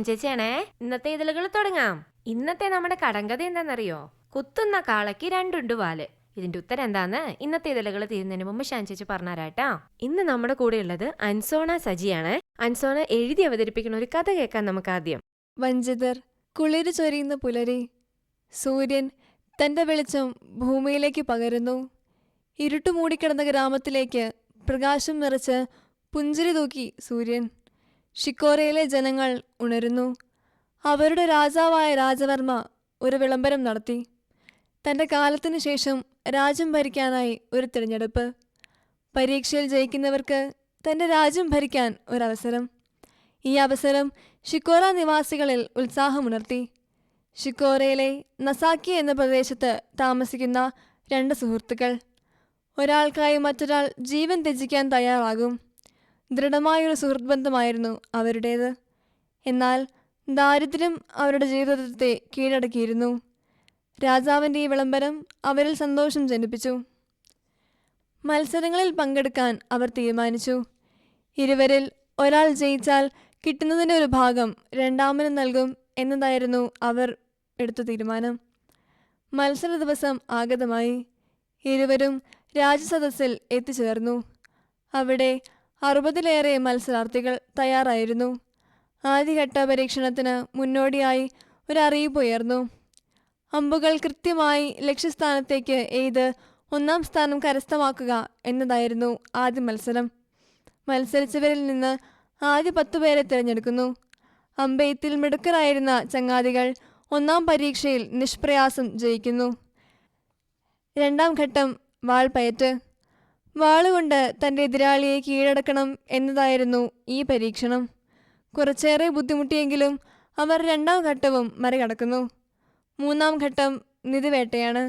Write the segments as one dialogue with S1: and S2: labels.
S1: ചേച്ചിയാണേ. ഇന്നത്തെ ഇതിലുകൾ തുടങ്ങാം. ഇന്നത്തെ നമ്മുടെ കടങ്കഥ എന്താണെന്നറിയോ? കുത്തുന്ന കാളയ്ക്ക് രണ്ടുണ്ട് വാല്. ഇതിന്റെ ഉത്തരം എന്താന്ന് ഇന്നത്തെ ഇതിലുകൾ തീരുന്നതിന് മുമ്പ് ഷാൻ ചേച്ചി പറഞ്ഞുതരാട്ടാ. ഇന്ന് നമ്മുടെ കൂടെ ഉള്ളത് അൻസോണ സജിയാണ്. അൻസോണ എഴുതി അവതരിപ്പിക്കുന്ന ഒരു കഥ കേൾക്കാം നമുക്ക് ആദ്യം.
S2: വഞ്ചിതർ. കുളിര് ചൊരിയുന്ന പുലരി. സൂര്യൻ തന്റെ വെളിച്ചം ഭൂമിയിലേക്ക് പകരുന്നു. ഇരുട്ടു മൂടിക്കിടന്ന ഗ്രാമത്തിലേക്ക് പ്രകാശം നിറച്ച് പുഞ്ചിരി തൂക്കി സൂര്യൻ. ഷിക്കോറയിലെ ജനങ്ങൾ ഉണരുന്നു. അവരുടെ രാജാവായ രാജവർമ്മ ഒരു വിളംബരം നടത്തി. തൻ്റെ കാലത്തിനു ശേഷം രാജ്യം ഭരിക്കാനായി ഒരു തിരഞ്ഞെടുപ്പ്. പരീക്ഷയിൽ ജയിക്കുന്നവർക്ക് തൻ്റെ രാജ്യം ഭരിക്കാൻ ഒരവസരം. ഈ അവസരം ഷിക്കോറ നിവാസികളിൽ ഉത്സാഹമുണർത്തി. ഷിക്കോറയിലെ നസാക്കി എന്ന പ്രദേശത്ത് താമസിക്കുന്ന രണ്ട് സുഹൃത്തുക്കൾ. ഒരാൾക്കായി മറ്റൊരാൾ ജീവൻ ത്യജിക്കാൻ തയ്യാറാകും. ദൃഢമായൊരു സുഹൃത്ത് ബന്ധമായിരുന്നു അവരുടേത്. എന്നാൽ ദാരിദ്ര്യം അവരുടെ ജീവിതത്തെ കീഴടക്കിയിരുന്നു. രാജാവിൻ്റെ ഈ വിളംബരം അവരിൽ സന്തോഷം ജനിപ്പിച്ചു. മത്സരങ്ങളിൽ പങ്കെടുക്കാൻ അവർ തീരുമാനിച്ചു. ഇരുവരിൽ ഒരാൾ ജയിച്ചാൽ കിട്ടുന്നതിൻ്റെ ഒരു ഭാഗം രണ്ടാമന് നൽകും എന്നതായിരുന്നു അവർ എടുത്ത തീരുമാനം. മത്സര ദിവസം ആഗതമായി. ഇരുവരും രാജസദസ്സിൽ എത്തിച്ചേർന്നു. അവിടെ 60-ലേറെ മത്സരാർത്ഥികൾ തയ്യാറായിരുന്നു. ആദ്യഘട്ട പരീക്ഷണത്തിന് മുന്നോടിയായി ഒരു അറിയിപ്പ് ഉയർന്നു. അമ്പുകൾ കൃത്യമായി ലക്ഷ്യസ്ഥാനത്തേക്ക് എയ്ത് ഒന്നാം സ്ഥാനം കരസ്ഥമാക്കുക എന്നതായിരുന്നു ആദ്യ മത്സരം. മത്സരിച്ചവരിൽ നിന്ന് ആദ്യ 10 പേരെ തിരഞ്ഞെടുക്കുന്നു. അമ്പെയ്ത്തിൽ മിടുക്കരായിരുന്ന ചങ്ങാതികൾ ഒന്നാം പരീക്ഷയിൽ നിഷ്പ്രയാസം ജയിക്കുന്നു. രണ്ടാം ഘട്ടം വാൾപയറ്റ്. വാളുകൊണ്ട് തൻ്റെ എതിരാളിയെ കീഴടക്കണം എന്നതായിരുന്നു ഈ പരീക്ഷണം. കുറച്ചേറെ ബുദ്ധിമുട്ടിയെങ്കിലും അവർ രണ്ടാം ഘട്ടവും മറികടക്കുന്നു. മൂന്നാം ഘട്ടം നിധിവേട്ടയാണ്.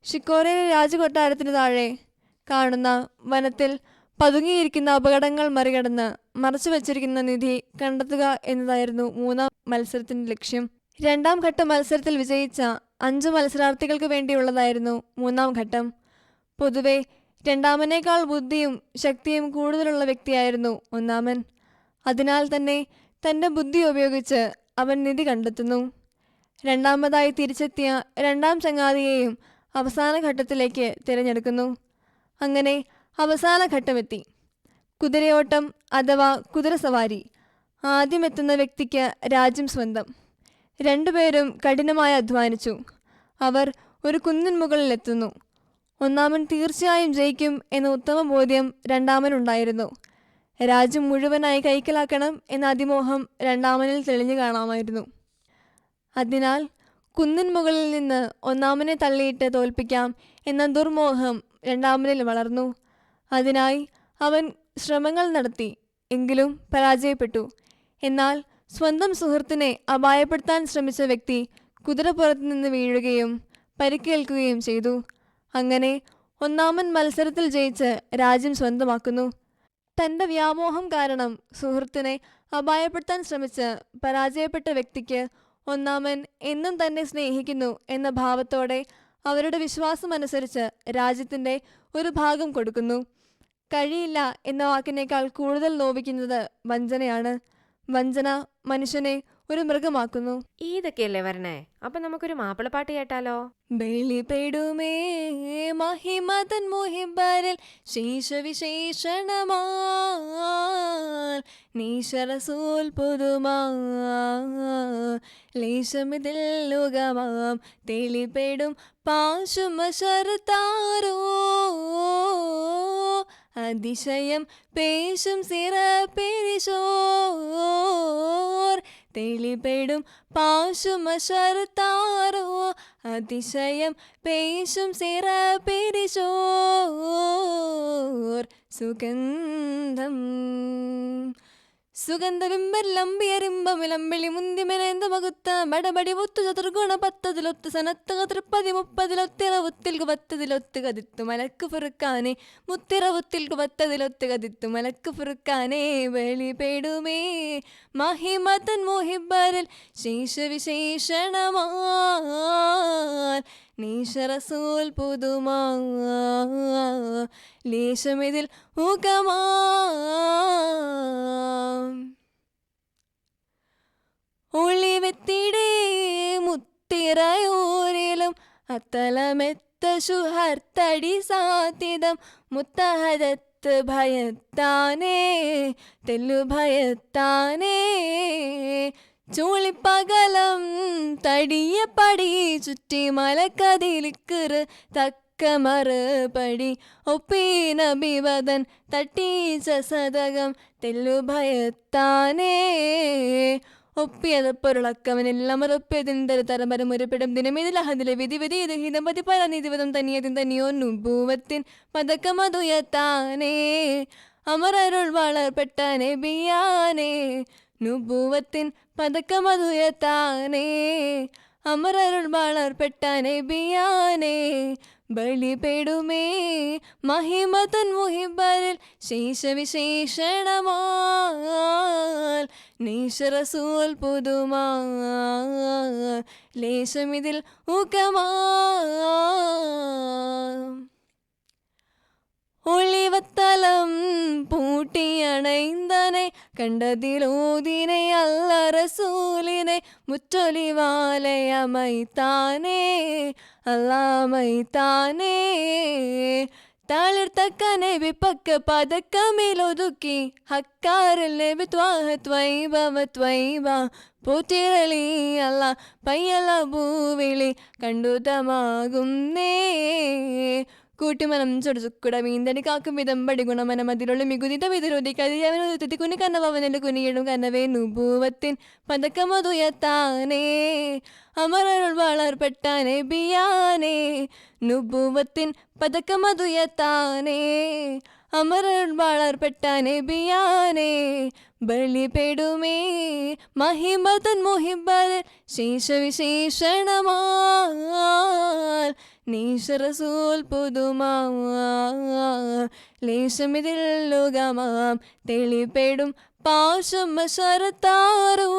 S2: ഷിക്കോറയിലെ രാജകൊട്ടാരത്തിന് താഴെ കാണുന്ന വനത്തിൽ പതുങ്ങിയിരിക്കുന്ന അപകടങ്ങൾ മറികടന്ന് മറച്ചു വച്ചിരിക്കുന്ന നിധി കണ്ടെത്തുക എന്നതായിരുന്നു മൂന്നാം മത്സരത്തിൻ്റെ ലക്ഷ്യം. രണ്ടാം ഘട്ട മത്സരത്തിൽ വിജയിച്ച 5 മത്സരാർത്ഥികൾക്ക് വേണ്ടിയുള്ളതായിരുന്നു മൂന്നാം ഘട്ടം. പൊതുവെ രണ്ടാമനേക്കാൾ ബുദ്ധിയും ശക്തിയും കൂടുതലുള്ള വ്യക്തിയായിരുന്നു ഒന്നാമൻ. അതിനാൽ തന്നെ തൻ്റെ ബുദ്ധി ഉപയോഗിച്ച് അവൻ നിധി കണ്ടെത്തുന്നു. രണ്ടാമതായി തിരിച്ചെത്തിയ രണ്ടാം ചങ്ങാതിയെയും അവസാന ഘട്ടത്തിലേക്ക് തിരഞ്ഞെടുക്കുന്നു. അങ്ങനെ അവസാന ഘട്ടമെത്തി. കുതിരയോട്ടം അഥവാ കുതിരസവാരി. ആദ്യമെത്തുന്ന വ്യക്തിക്ക് രാജ്യം സ്വന്തം. രണ്ടുപേരും കഠിനമായി അധ്വാനിച്ചു. അവർ ഒരു കുന്നിൻ മുകളിലെത്തുന്നു. ഒന്നാമൻ തീർച്ചയായും ജയിക്കും എന്ന ഉത്തമ ബോധ്യം രണ്ടാമനുണ്ടായിരുന്നു. രാജ്യം മുഴുവനായി കൈക്കലാക്കണം എന്ന അതിമോഹം രണ്ടാമനിൽ തെളിഞ്ഞു കാണാമായിരുന്നു. അതിനാൽ കുന്നിൻ മുകളിൽ നിന്ന് ഒന്നാമനെ തള്ളിയിട്ട് തോൽപ്പിക്കാം എന്ന ദുർമോഹം രണ്ടാമനിൽ വളർന്നു. അതിനായി അവൻ ശ്രമങ്ങൾ നടത്തി. എങ്കിലും പരാജയപ്പെട്ടു. എന്നാൽ സ്വന്തം സുഹൃത്തിനെ അപായപ്പെടുത്താൻ ശ്രമിച്ച വ്യക്തി കുതിരപ്പുറത്ത് നിന്ന് വീഴുകയും പരിക്കേൽക്കുകയും ചെയ്തു. അങ്ങനെ ഒന്നാമൻ മത്സരത്തിൽ ജയിച്ച് രാജ്യം സ്വന്തമാക്കുന്നു. തൻ്റെ വ്യാമോഹം കാരണം സുഹൃത്തിനെ അപായപ്പെടുത്താൻ ശ്രമിച്ച് പരാജയപ്പെട്ട വ്യക്തിക്ക് ഒന്നാമൻ എന്നും തന്നെ സ്നേഹിക്കുന്നു എന്ന ഭാവത്തോടെ അവരുടെ വിശ്വാസമനുസരിച്ച് രാജ്യത്തിൻ്റെ ഒരു ഭാഗം കൊടുക്കുന്നു. കഴിയില്ല എന്ന വാക്കിനേക്കാൾ കൂടുതൽ നോവിക്കുന്നത് വഞ്ചനയാണ്. വഞ്ചന മനുഷ്യനെ ഒരു മൃഗമാക്കുന്നു.
S1: ഇതൊക്കെയല്ലേ വരണേ? അപ്പൊ നമുക്കൊരു മാപ്പിളപ്പാട്ട് കേട്ടാലോ?
S2: ബലിപെടുമേ മഹിമതൻ മുഹിബരിൽ ശേഷവിശേഷണമാൽ നീശറസൂൽ പുതുമാ ലേശമിതിൽ ലുകമാം തെളിപെടും പാശുമശർത്താരോ അതിശയം പേശും സിറപെരിശോർ തെളിപെടും പാശുമശർത്താരോ അതിശയം പേശും സിറപെരിശോർ സുഗന്ധം സുഗന്ധബിംബല്ലംബിയരിമ്പമിലമ്പിളി മുന്തിമെനെന്ത മകുത്ത ബടബടി ഒത്തു ചതുർഗുണ 10 സനത്തക 30 10 കതിത്തു മലക്ക് ഫുറുക്കാനെ മുത്തിറവുത്തിൽ 10 കതിത്തു മലക്ക് ഫുറുക്കാനെ വെളിപെടുമേ മഹിമതൻ മോഹിബരിൽ ശേഷവിശേഷണമാൽ നീശറസൂൽ പുതുമാ ലേശമിതിൽ ഊകമാ ഒളിവെത്തിടേ മുത്തിറയോരിലും അത്തലമെത്ത ശുഹർത്തടി സാധ്യതം മുത്തഹരത്ത് ഭയത്താനേ തെല്ലു ഭയത്താനേ ചൂളിപ്പകലം തടിയപ്പടി ചുറ്റി മലക്കതിലിക്കറ് തക്ക മറുപടി ഒപ്പീന ബിവദൻ തട്ടീച്ച സതകം തെല്ലു ഭയത്താനേ ഒപ്പിയത് പൊരുളക്കവനെല്ലാം ഉറപ്പിയതിന്തര തരമരം ഉരുപ്പിടും ദിനമിതിലഹദിലെ വിധി വിധി ഇത് ഹിതപതി പരനിധിവതം തനിയതിൻ തനിയോ നുപൂവത്തിൻ പതക്കമതുയത്താനേ അമരരുൾ വളർപ്പെട്ട നബിയാനേ നുപൂവത്തിൻ പതക്കമതുയത്താനേ അമരരുൾ വളർപ്പെട്ട നബിയാനേ ബലിപെടുമേ മഹിമതൻ മുഹിബരിൽ ശേഷവിശേഷണമാൽ നീശറസൂൽ പുതുമാ ലേശമിതിൽ ഊക്കമാ ഒളിവത്തലം പൂട്ടിയണൈന്തനെ കണ്ടതിലോതിനെ അല്ല റസൂലിനെ മുറ്റൊലിവാലയമൈത്താനേ അല്ലാമൈത്താനേ താളിർത്തക്കനെ വിപ്പക്ക പതക്കമിലൊതുക്കി ഹക്കാറിലെ ത്വൈവ പോറ്റിരളി അല്ല പയ്യല ഭൂവിളി കണ്ടുതമാകുന്നേ കൂട്ടിമനം ചൊടുചുക്കുട മീന്തടി കാക്കും വിധം പടി ഗുണമനം അതിലുള്ള മികുതിത വിതിരോധി കരിയവനുത്തി കുനി കന്നവനെന്റെ കുനിയിടും കന്നവേ നുപൂവത്തിൻ പതക്കമതുയത്താനേ അമരരുൾ വളർപ്പെട്ട നബിയാനേ നുപൂവത്തിൻ പതക്കമതുയത്താനേ അമരരുൾ വളർപ്പെട്ട നബിയാനേ ബലിപെടുമേ മഹിമതൻ മുഹിബരിൽ ശേഷവിശേഷണമാൽ നീശറസൂൽ പുതുമാ ലേശമിതിൽ ലോകമാം തെളിപെടും പാശം ശരത്താരോ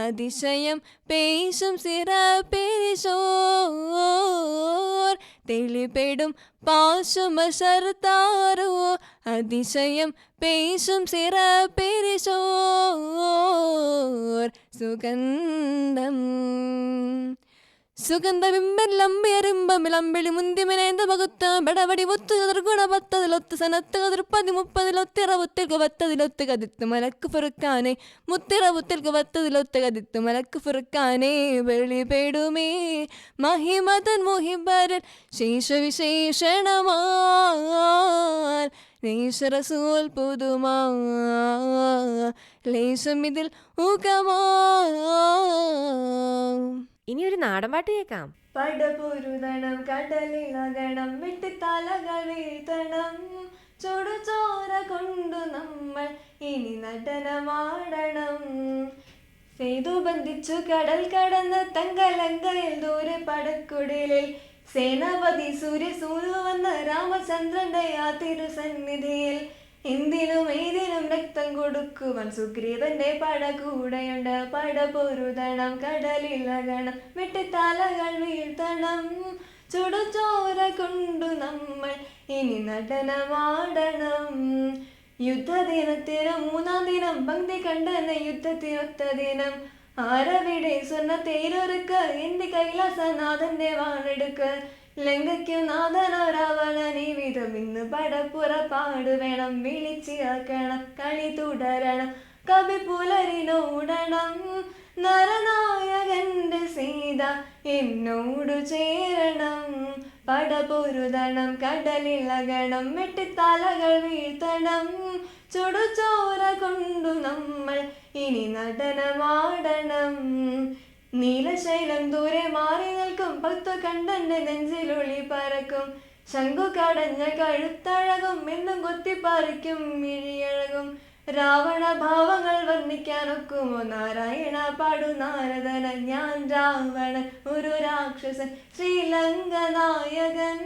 S2: അതിശയം പേശം സിറ പെരിശോർ തെളിപെടും പാശം ശരത്താരോ അതിശയം പേശം സിറ പെരിശോർ സുഗന്ധബിംബലംബിയറിമ്പമിളമ്പിളി മുന്തിമിനേന്ത പകുത്ത ബടവടി ഒത്തു ചതുർഗുണ പത്തതിലൊത്ത് സനത്ത് കതിർപ്പതി മുപ്പതിലൊത്തിറവുത്തിൽക്ക് വത്തതിലൊത്ത് കതിത്ത് മലക്ക് ഫുറുക്കാനെ മുത്തിറവുത്തിൽക്ക് വത്തതിലൊത്ത് കതിത്ത് മലക്ക് ഫുറുക്കാനെ വെളിപെടുമേ മഹിമതൻ മുഹിബരൻ ശേഷവിശേഷണമാൽ നീശറസൂൽ പുതുമാ ലേശമിതിൽ ഊക്കമാ.
S1: ഇനി ഒരു നാടൻ പാട്ട് കേൾക്കാം.
S2: പടപൊരുതണം കടലിളകണം വെട്ടിത്തലകൾ വീഴ്ത്തണം ചുടുചോര കൊണ്ടു നമ്മൾ ഇനി നടനമാടണം. സേതു ബന്ധിച്ചു കടൽ കടന്ന് തങ്കലങ്കയിൽ ദൂരെ പടക്കുടലിൽ സേനാപതി സൂര്യസൂരു വന്ന രാമചന്ദ്രന്റെ ആ തിരുസന്നിധിയിൽ എന്തിനും ഏതിനും രക്തം കൊടുക്കുവാൻ സുഗ്രീവന്റെ പട കൂടെയുണ്ട്. പട പൊരുതണം കടലിളകണം വെട്ടിത്തലകൾ വീഴ്ത്തണം ചുടുചോര കൊണ്ടു നമ്മൾ ഇനി നടനമാടണം. യുദ്ധദിനത്തിന് 3-ാം ദിനം പങ്ക്തി കണ്ടെന്ന യുദ്ധത്തിനൊത്ത ദിനം ആരവിടെ സ്വർണ്ണ തേരൊരുക്ക് എന്റെ കൈലാസനാഥന്റെ വാണെടുക്ക് ലങ്കയ്ക്കു നാഥനോ രാവണനീ വിധം ഇന്ന് പടപ്പുറപ്പാട് വേണം വിളിച്ചിറക്കണം കളി തുടരണം കവി പുലരിനോടണം നരനായകന്റെ സീത എന്നോടു ചേരണം. പടപൊരുതണം കടലിളകണം വെട്ടിത്തലകൾ വീഴ്ത്തണം ചുടുചോര കൊണ്ടു നമ്മൾ ഇനി നടനമാടണം. നീലശൈലം ദൂരെ മാറി നിൽക്കും ഭക്ത കണ്ടന്റെ നെഞ്ചിലൊളി പറക്കും ശംഖു കടഞ്ഞ കഴുത്തഴകും എന്നും കൊത്തിപ്പറിക്കും മിഴിയഴകും. രാവണ ഭാവങ്ങൾ വർണ്ണിക്കാനൊക്കുമോ നാരായണ പാടു നാരദന ഞാൻ രാവണൻ ഒരു രാക്ഷസൻ ശ്രീലങ്ക നായകൻ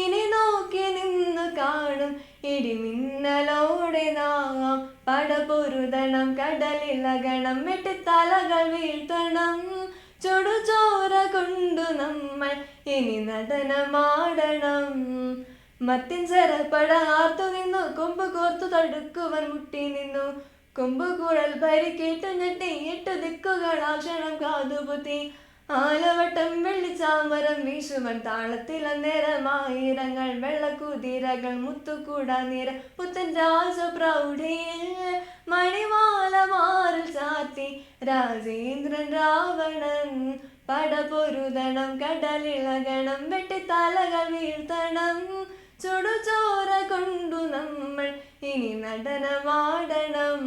S2: ഇനി നോക്കി നിന്നു കാണും ഇടിമിന്നലോടെ നാം. പടപൊരുതണം കടലിളകണം വെട്ടിത്തലകൾ വീഴ്ത്തണം ചുടുചോര കൊണ്ടു നമ്മൾ ഇനി നടനമാടണം. മത്തിൻ ചെറപ്പട ആർത്തു നിന്നു കൊമ്പ് കോർത്തു തടുക്കുവൻ മുട്ടി നിന്നു കൊമ്പുകുഴൽ പരിക്കേറ്റു ഞെട്ടി 8 ദിക്കുകളാക്ഷണം കാതുപുത്തി ആലവട്ടം വെള്ളിച്ചാമരം വീശുവൻ താളത്തിൽ അന്നേരമായിരങ്ങൾ വെള്ളക്കുതിരകൾ മുത്തുകൂട നിര പുത്തൻ രാജപ്രൗഢിയിൽ മണിമാല മാറിൽ ചാത്തി രാജേന്ദ്രൻ രാവണൻ പടപൊരുതണം കടലിളകണം വെട്ടിത്തലകൾ വീഴ്ത്തണം ചുടുചോര കൊണ്ടു നമ്മൾ ഇനി നടനമാടണം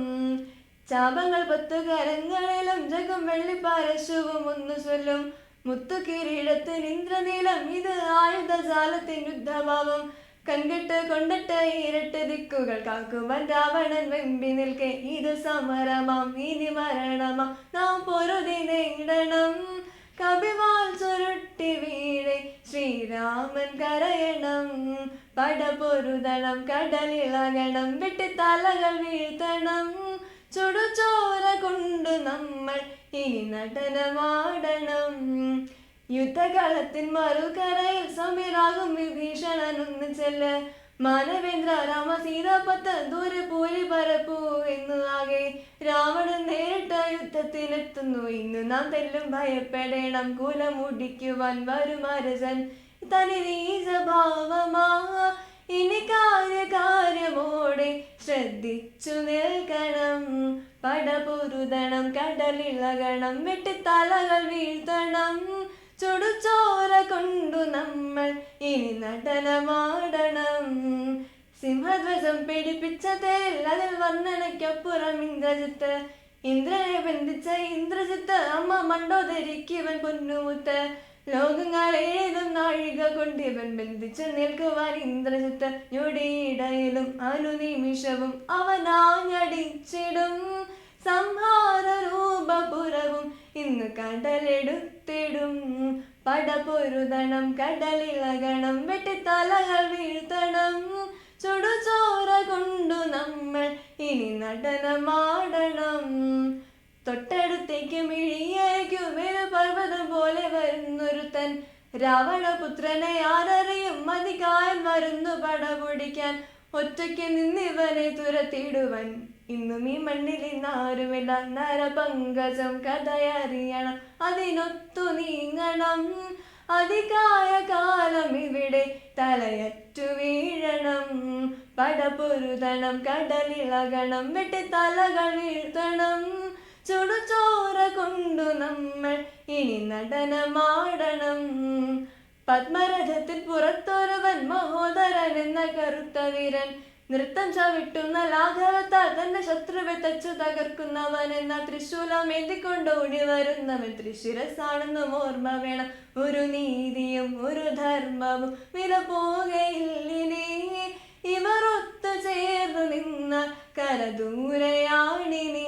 S2: ചാപങ്ങൾ 10 കരങ്ങളിലും ജഗം വെള്ളിപ്പാരശുവും ഒന്നു ചൊല്ലും മുത്തു കിരീടത്തിന് ഇന്ദ്രനീലം ഇത് ആയുധജാലത്തിൻ യുദ്ധഭാവം കൺകെട്ട് കൊണ്ടിട്ട് 2 ദിക്കുകൾ കാക്കുവൻ രാവണൻ വെമ്പി നിൽക്കെ ഇത് സമരമാം ഇനി മരണമാം നാം പൊരുതി നേടണം കവിവാൽ ചുരുട്ടി വീഴെ ശ്രീരാമൻ കരയണം പടപൊരുതണം കടലിളകണം വെട്ടിത്തലകൾ വീഴ്ത്തണം ചുടുചോര കൊണ്ട് നമ്മൾ ഇനി നടനമാടണം യുദ്ധകളത്തിൻ മറുകരയിൽ സമീറാകും വിഭീഷണൻ ഒന്ന് ചെല്ല് മാനവേന്ദ്ര രാമ സീതാപത്ത് ദൂരെ പൂരി പരപ്പൂ എന്നു ആകെ രാവണൻ നേരിട്ട യുദ്ധത്തിനെത്തുന്നു ഇന്ന് നാം തെല്ലും ഭയപ്പെടേണം കുലമുടിക്കുവാൻ വരും അരസൻ തനി നീചഭാവമാ ഇനി കാര്യമോടെ ശ്രദ്ധിച്ചു നിൽക്കണം പടപൊരുതണം കടലിളകണം വെട്ടിത്തലകൾ വീഴ്ത്തണം ചുടുചോര കൊണ്ടു നമ്മൾ ഇനി നടനമാടണം സിംഹധ്വജം പിടിപ്പിച്ച തേൽ അതിൽ വർണ്ണനയ്ക്കപ്പുറം ഇന്ദ്രജിത്ത് ഇന്ദ്രനെ ബന്ധിച്ച ഇന്ദ്രജിത്ത് അമ്മ മണ്ടോദരിക്കിവൻ പൊന്നുമുത്ത് ലോകങ്ങളേതും നാഴിക കൊണ്ടിവൻ ബന്ധിച്ച് നിൽക്കുവാൻ ഇന്ദ്രജിത്ത് ഞൊടിയിടയിലും അനുനിമിഷവും അവനാഞ്ഞടിച്ചിടും സംഹാര രൂപപുരവും ഇന്ന് കടലെടുത്തിടും പടപൊരുതണം കടലിളകണം വെട്ടിത്തലകൾ വീഴ്ത്തണം ചുടുചോര കൊണ്ടു നമ്മൾ ഇനി നടനമാടണം തൊട്ടടുത്തേക്ക് മിഴിയയ്ക്കു വേറെ പർവ്വതം പോലെ വരുന്നൊരുത്തൻ രാവണപുത്രനെ ആരറിയും മതികായൻ വരുന്നു പടപൊടിക്കാൻ ഒറ്റയ്ക്ക് നിന്നിവനെ തുരത്തിടുവൻ ഇന്നും ഈ മണ്ണിൽ ഇന്നാരുമില്ല നരപങ്കജം കഥയറിയണം അതിനൊത്തു നീങ്ങണം അതികായ കാലം ഇവിടെ തലയറ്റു വീഴണം പടപൊരുതണം കടലിളകണം വെട്ടിത്തലകൾ വീഴ്ത്തണം ചുടുചോര കൊണ്ടു നമ്മൾ ഇനി നടനമാടണം പത്മരഥത്തിൽ പുറത്തൊരുവൻ മഹോദരൻ എന്ന കറുത്ത വീരൻ നൃത്തം ചവിട്ടുന്ന ലാഘവത്താൽ തന്റെ ശത്രുവെ തച്ചു തകർക്കുന്നവൻ എന്ന തൃശൂലമേന്തിക്കൊണ്ട് ഓടി വരുന്നവൻ തൃശിരസാണെന്നും ഓർമ്മ വേണം ഒരു നീതിയും ഒരു ധർമ്മവും വില പോകയില്ലിനേ ഇവർ ഒത്തു ചേർന്നു നിന്ന കരദൂരയാണിനി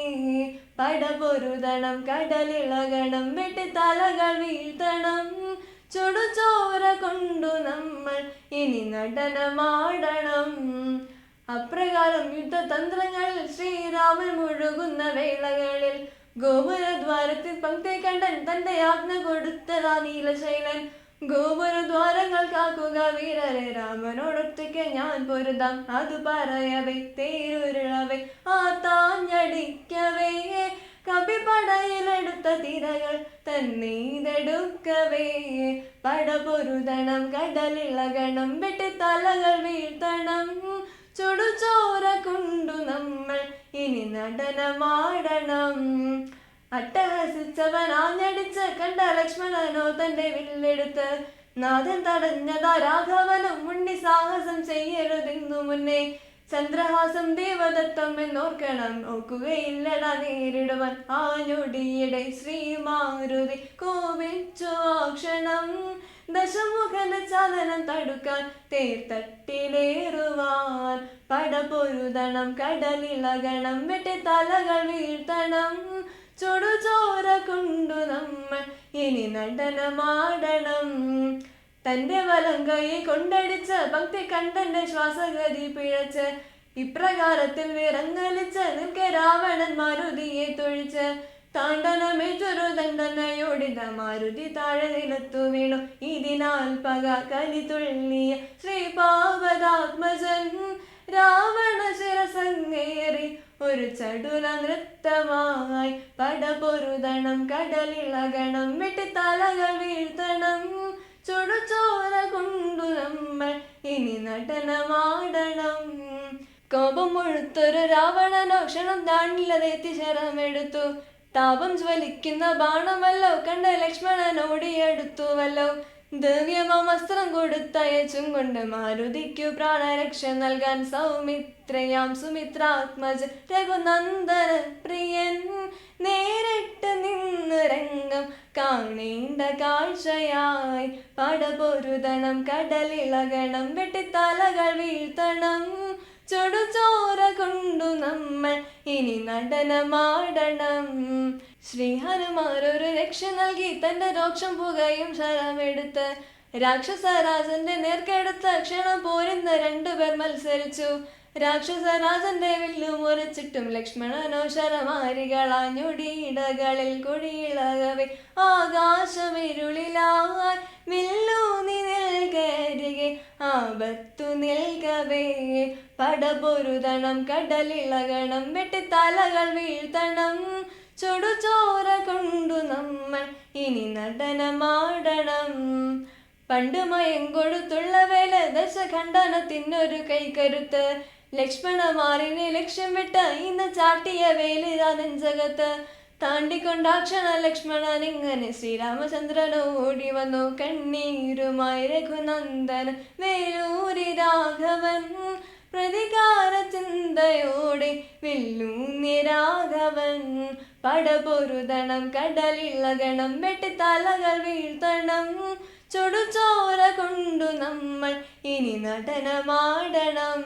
S2: പടപൊരുതണം കടലിളകണം വെട്ടിത്തലകൾ വീഴ്ത്തണം ചുടുചോര കൊണ്ടു നമ്മൾ ഇനി നടനമാടണം അപ്രകാരം യുദ്ധതന്ത്രങ്ങളിൽ ശ്രീരാമൻ മുഴുകുന്ന വേളകളിൽ ഗോപുരദ്വാരത്തിൽ പങ്ക്തി കണ്ടൻ തന്റെ ആജ്ഞ കൊടുത്തതാ നീലശൈലൻ ഗോപുരദ്വാരങ്ങൾ കാക്കുക വീരരെ രാമനോടൊറ്റയ്ക്ക് ഞാൻ പൊരുതാം അത് പറയവേ തേരുരുളവേ ആ താഞ്ഞടിക്കവേ കപിപടയിലെടുത്ത തിരകൾ തന്നീതെടുക്കവേ പടപൊരുതണം കടലിളകണം വെട്ടിത്തലകൾ വീഴ്ത്തണം ചുടുചോര കൊണ്ടു നമ്മൾ ഇനി നടനമാടണം അട്ടഹസിച്ചവൻ ആഞ്ഞടിച്ച് കണ്ട ലക്ഷ്മണനോ തന്റെ വില്ലെടുത്ത് നാഥൻ തടഞ്ഞതാ രാഘവനും മുണ്ടി സാഹസം ചെയ്യരുതെന്നു മുന്നേ ചന്ദ്രഹാസം ദേവദത്തം എന്നോർക്കണം ഓർക്കുകയില്ലടാ നേരിടുവാൻ ആ ഞൊടിയുടെ ശ്രീമാരുതി കോപിച്ചു ആ ക്ഷണം ദശമുഖന ചലനം തടുക്കാൻ തേർത്തട്ടിലേറുവാൻ പടപൊരുതണം കടലിളകണം വെട്ടിത്തലകൾ വീഴ്ത്തണം ചുടുചോര കൊണ്ടു നമ്മൾ ഇനി നടനമാടണം തന്റെ വലം കൈയെ കൊണ്ടടിച്ച ഭക്തി കണ്ടന്റെ ശ്വാസഗതി പിഴച്ച് ഇപ്രകാരത്തിൽ വിറങ്ങലിച്ച് നിൽക്കെ രാവണൻ മാരുതിയെ തൊഴിച്ച് താണ്ഡനമേറ്റൊരു ദണ്ഡനയോടിത മാരുതി താഴെ നിലത്തു വീണു ഇതിനാൽ പക കലി തുള്ളിയ ശ്രീപാവതാത്മജൻ രാവണ ശിരസങ്ങേറി ഒരു ചടുല നൃത്തമായി പടപൊരുതണം കടലിളകണം വെട്ടിത്തലകൾ വീഴ്ത്തണം ചുടുചോര കൊണ്ടു നമ്മൾ ഇനി നടനമാടണം. കോപം മുഴുത്തൊരു രാവണനോ ക്ഷണം താണ്ടില്ലതെത്തി ശരമെടുത്തു. താപം ജ്വലിക്കുന്ന ബാണമല്ലോ കണ്ട ലക്ഷ്മണൻ ഓടിയെടുത്തുവല്ലോ. ദിവ്യമാം വസ്ത്രം കൊടുത്തയച്ചും കൊണ്ട് മാരുതിക്കു പ്രാണരക്ഷ നൽകാൻ സൗമിത്രയാം സുമിത്രാത്മജ രഘുനന്ദന പ്രിയൻ നേരിട്ട് നിന്ന് രംഗം കാണേണ്ട കാഴ്ചയായി പടപൊരുതണം കടലിളകണം വെട്ടിത്തലകൾ വീഴ്ത്തണം ചുടുചോര കൊണ്ടു നമ്മൾ ഇനി നടനമാടണം. ശ്രീ ഹനുമാരൊരു രക്ഷ നൽകി തന്റെ രോക്ഷം പുകയും ശരമെടുത്ത് രാക്ഷസരാജന്റെ നേർക്കെടുത്ത ക്ഷണം പോരുന്ന രണ്ടുപേർ മത്സരിച്ചു. രാക്ഷസരാജന്റെ വില്ലു മുറിച്ചിട്ടും ലക്ഷ്മണനോ ശരമാരികളാഞ്ഞൊടിയിടകളിൽ കൊടിയിളകവേ ആകാശമിരുളിലായി വില്ലൂന്നി നിൽക്കരികെ ആപത്തു നിൽക്കവേ പടപൊരുതണം കടലിളകണം വെട്ടിത്തലകൾ വീഴ്ത്തണം ചുടുചോര കൊണ്ടു നമ്മൾ ഇനി നടനമാടണം. പണ്ട് മയങ്കൊടുത്തുള്ള വേല ദശഖണ്ഡനത്തിനൊരു കൈക്കരുത്ത് ലക്ഷ്മണമാറിനെ ലക്ഷ്യം വിട്ട് ഇന്ന് ചാട്ടിയ വേലിതാ നെഞ്ചകത്ത് താണ്ടിക്കൊണ്ടാക്ഷണ ലക്ഷ്മണൻ ഇങ്ങനെ ശ്രീരാമചന്ദ്രനോ ഓടി വന്നു കണ്ണീരുമായി രഘുനന്ദൻ വേലൂരി രാഘവൻ പ്രതികാര ചിന്തയോടെ വില്ലൂന്നി രാഘവൻ പടപൊരുതണം കടലിളകണം വെട്ടിത്തലകൾ വീഴ്ത്തണം ചുടുചോര കൊണ്ടു നമ്മൾ ഇനി നടനമാടണം.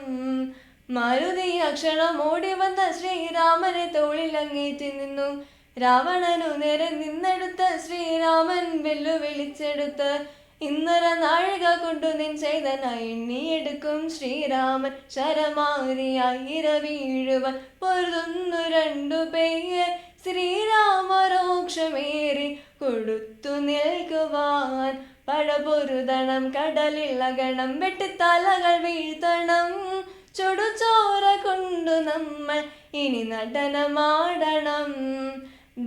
S2: മാരുതി അക്ഷണം ഓടി വന്ന ശ്രീരാമനെ തോളിലങ്ങേറ്റി നിന്നു. രാവണനു നേരെ നിന്നെടുത്ത് ശ്രീരാമൻ വെല്ലുവിളിച്ചെടുത്ത് ഇന്നര നാഴിക കൊണ്ടു നിൻ ചെയ്തന എണ്ണിയെടുക്കും ശ്രീരാമൻ ശരമാരിയായി ഇരവീഴുവൻ പൊരുതുന്നു രണ്ടുപേര് ശ്രീരാമരോക്ഷമേറി കൊടുത്തു നിൽക്കുവാൻ പടപൊരുതണം കടലിളകണം വെട്ടിത്തലകൾ വീഴ്ത്തണം ചുടുചോര കൊണ്ടു നമ്മൾ ഇനി നടനമാടണം.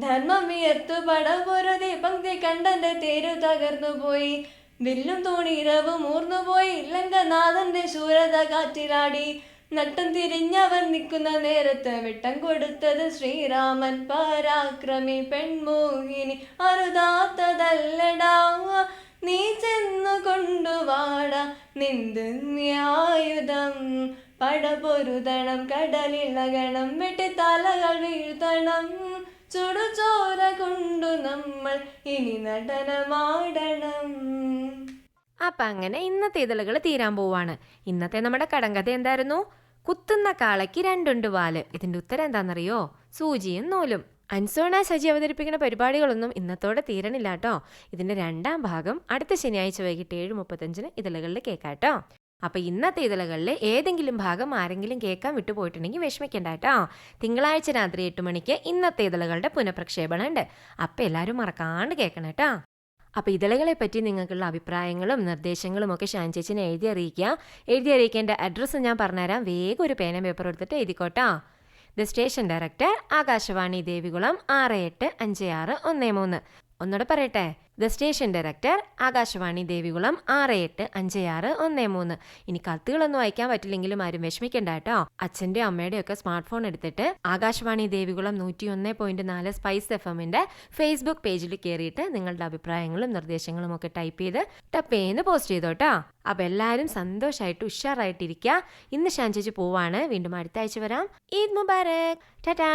S2: ധർമ്മം വിയർത്തു പടപൊരുതി പങ്ക്തി കണ്ടന്റെ തേരു തകർന്നു പോയി വില്ലും തൂണിരവും ഊർന്നുപോയി ലങ്കനാഥന്റെ ശൂരത കാറ്റിലാടി. നട്ടം തിരിഞ്ഞവൻ നിൽക്കുന്ന നേരത്ത് വിട്ടം കൊടുത്തത് ശ്രീരാമൻ പരാക്രമി പെൺമോഹിനി അരുതാത്തതല്ലടാ നീ ചെന്നു കൊണ്ടുവാട നിന്ദുന്യായുധം പടപൊരുതണം കടലിളകണം വെട്ടിത്തലകൾ വീഴ്ത്തണം ചുടുചോര കൊണ്ടു നമ്മൾ ഇനി നടനമാടണം.
S1: അപ്പം അങ്ങനെ ഇന്നത്തെ ഇതളുകൾ തീരാൻ പോവാണ്. ഇന്നത്തെ നമ്മുടെ കടങ്കഥ എന്തായിരുന്നു? കുത്തുന്ന കാളയ്ക്ക് രണ്ടുണ്ട് വാല്. ഇതിന്റെ ഉത്തരം എന്താണെന്നറിയോ? സൂചിയും നൂലും. അൻസോണ സജി അവതരിപ്പിക്കുന്ന പരിപാടികളൊന്നും ഇന്നത്തോടെ തീരണില്ല കേട്ടോ. ഇതിന്റെ 2ാം ഭാഗം അടുത്ത ശനിയാഴ്ച വൈകിട്ട് 7:35 ഇതളുകളിൽ കേൾക്കാട്ടോ. അപ്പോൾ ഇന്നത്തെ ഇതളുകളിൽ ഏതെങ്കിലും ഭാഗം ആരെങ്കിലും കേൾക്കാൻ വിട്ടുപോയിട്ടുണ്ടെങ്കിൽ വിഷമിക്കണ്ട കേട്ടോ. തിങ്കളാഴ്ച രാത്രി 8 മണിക്ക് ഇന്നത്തെ ഇതളുകളുടെ പുനഃപ്രക്ഷേപണം ഉണ്ട്. അപ്പോൾ എല്ലാവരും മറക്കാണ്ട് കേൾക്കണം കേട്ടോ. അപ്പോൾ ഇതളുകളെ പറ്റി നിങ്ങൾക്കുള്ള അഭിപ്രായങ്ങളും നിർദ്ദേശങ്ങളും ഒക്കെ ഷാൻ ചേച്ചിനെ എഴുതി അറിയിക്കേണ്ട അഡ്രസ്സ് ഞാൻ പറഞ്ഞുതരാം. വേഗം ഒരു പേന പേപ്പർ എടുത്തിട്ട് എഴുതിക്കോട്ടോ. The station director Akashvani Devikulam 685613. ഒന്നുകൂടെ പറയട്ടെ. The station director Akashvani Devikulam 685613. ഇനി കത്തുകളൊന്നും അയക്കാൻ പറ്റില്ലെങ്കിലും ആരും വിഷമിക്കണ്ട കേട്ടോ. അച്ഛൻ്റെയും അമ്മയുടെയും ഒക്കെ സ്മാർട്ട് ഫോൺ എടുത്തിട്ട് ആകാശവാണി ദേവികുളം 101.4 സ്പൈസ് FM-ന്റെ ഫേസ്ബുക്ക് പേജിൽ കയറിയിട്ട് നിങ്ങളുടെ അഭിപ്രായങ്ങളും നിർദ്ദേശങ്ങളും ഒക്കെ ടൈപ്പ് ചെയ്ത് ടപ്പേന്ന് പോസ്റ്റ് ചെയ്തോട്ടോ. അപ്പോൾ എല്ലാവരും സന്തോഷമായിട്ട് ഉഷാറായിട്ടിരിക്കുക. ഇന്ന് ഷാൻ ചേച്ചി പോവാണ്. വീണ്ടും അടുത്ത ആഴ്ച വരാം. ഈദ് മുബാരക്. ടാറ്റാ.